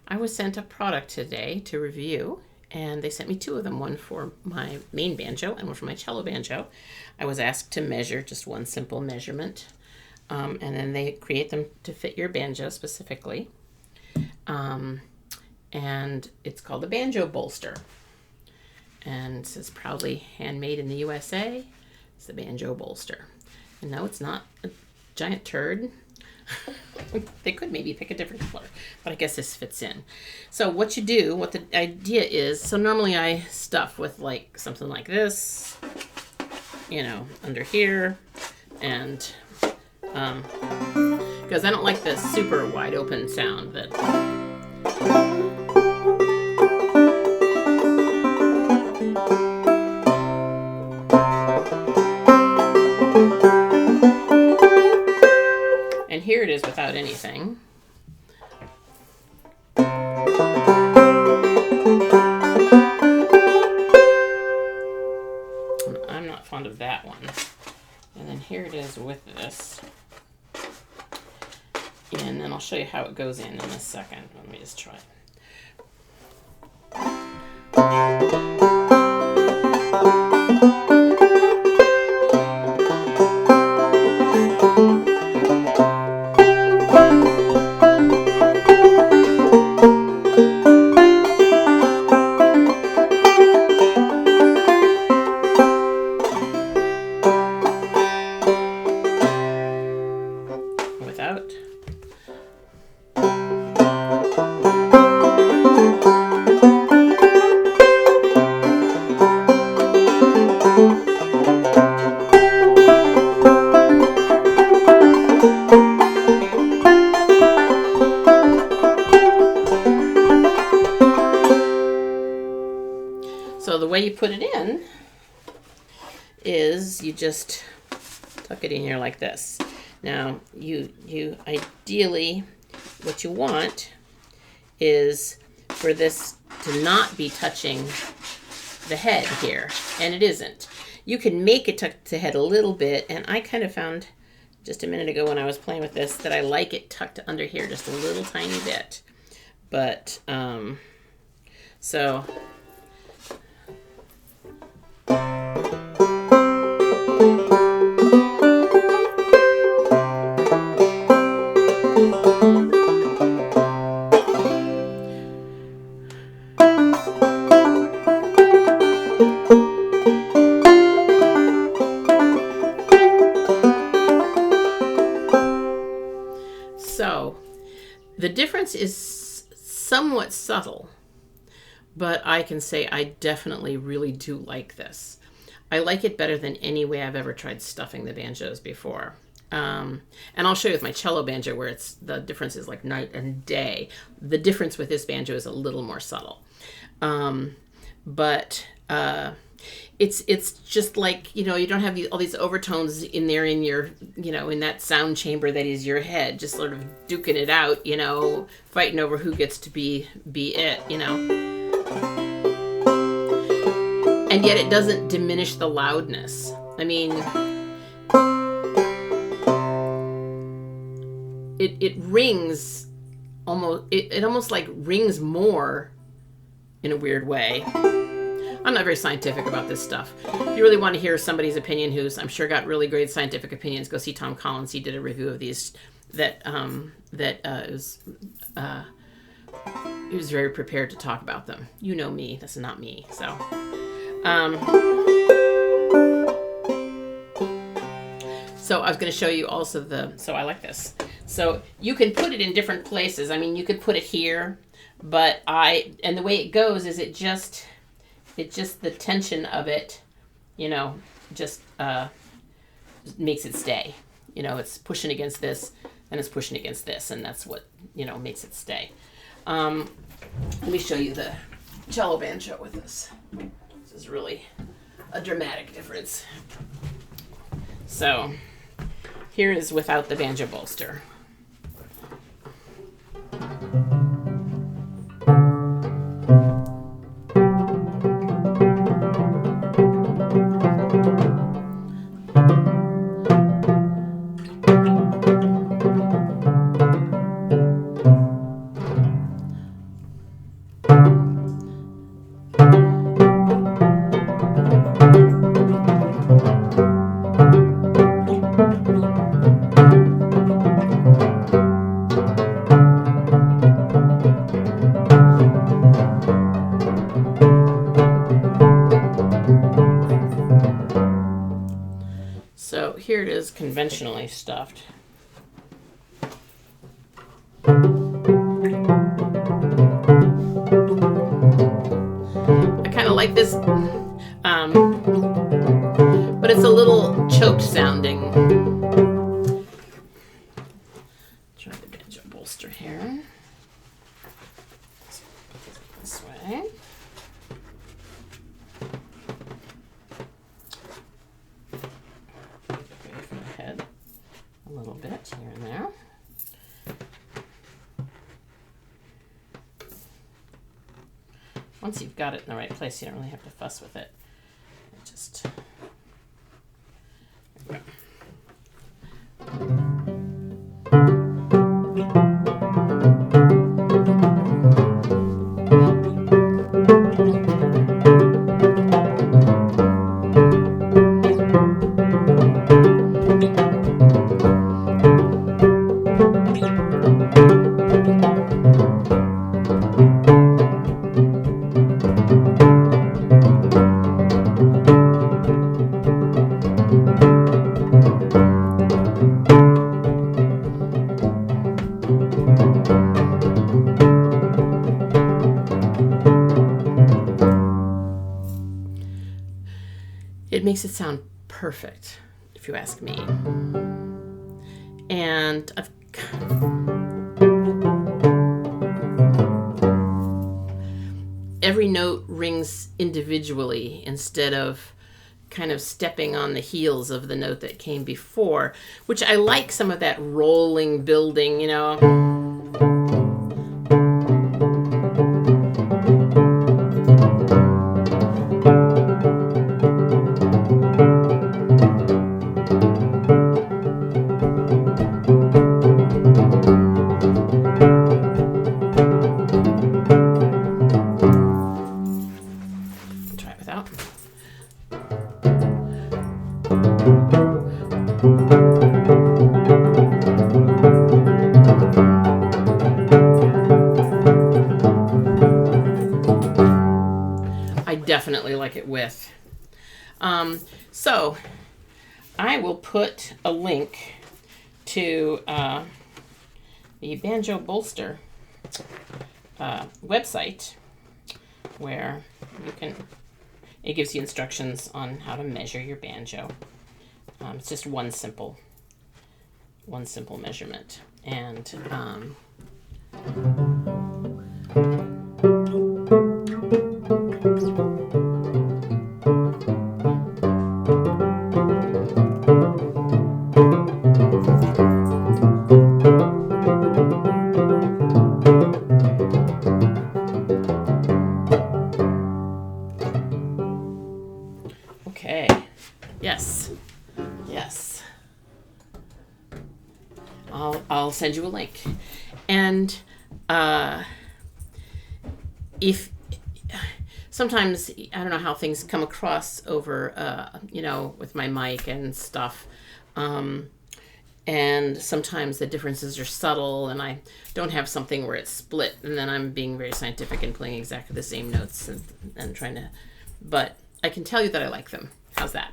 I was sent a product today to review, and they sent me two of them, one for my main banjo and one for my cello banjo. I was asked to measure, just one simple measurement, and then they create them to fit your banjo specifically. And it's called the Banjo Bolster. And it says proudly handmade in the USA. It's the Banjo Bolster. And no, it's not a giant turd. They could maybe pick a different color, but I guess this fits in. So what you do, what the idea is, so normally I stuff with like something like this, you know, under here, and because I don't like the super wide open sound that and here it is without anything. I'm not fond of that one. And then here it is with this. And then I'll show you how it goes in a second. Let me just try it. Without. So the way you put it in is you just tuck it in here like this. Now, you ideally, what you want is for this to not be touching the head here, and it isn't. You can make it tuck the head a little bit, and I kind of found just a minute ago when I was playing with this that I like it tucked under here just a little tiny bit. But, so... So, the difference is somewhat subtle, but I can say I definitely really do like this. I like it better than any way I've ever tried stuffing the banjos before. And I'll show you with my cello banjo where the difference is like night and day. The difference with this banjo is a little more subtle. But it's just like, you know, you don't have all these overtones in there in your, you know, in that sound chamber that is your head, just sort of duking it out, you know, fighting over who gets to be it, you know. And yet it doesn't diminish the loudness. I mean, it rings almost, it almost like rings more in a weird way. I'm not very scientific about this stuff. If you really want to hear somebody's opinion who's, I'm sure, got really great scientific opinions, go see Tom Collins. He did a review of these he was very prepared to talk about them. You know me. That's not me. So, so I was going to show you also so I like this. So you can put it in different places. I mean, you could put it here, but and the way it goes is it just the tension of it, you know, just makes it stay. You know, it's pushing against this and it's pushing against this, and that's what, you know, makes it stay. Let me show you the cello banjo with this. This is really a dramatic difference. So here is without the Banjo Bolster. here it is conventionally stuffed. I kind of like this, but it's a little choked sounding. Try the Banjo Bolster here. This way. Away from the head a little bit here and there. Once you've got it in the right place, you don't really have to fuss with it. Just there we go. It makes it sound perfect, if you ask me. And every note rings individually instead of kind of stepping on the heels of the note that came before, which I like some of that rolling building, you know. Try it without. I definitely like it with. So I will put a link to the Banjo Bolster website where you can, it gives you instructions on how to measure your banjo. It's just one simple measurement. And okay, yes. I'll send you a link. And if sometimes I don't know how things come across over you know, with my mic and stuff. And sometimes the differences are subtle, and I don't have something where it's split, and then I'm being very scientific and playing exactly the same notes and trying to, but I can tell you that I like them. How's that?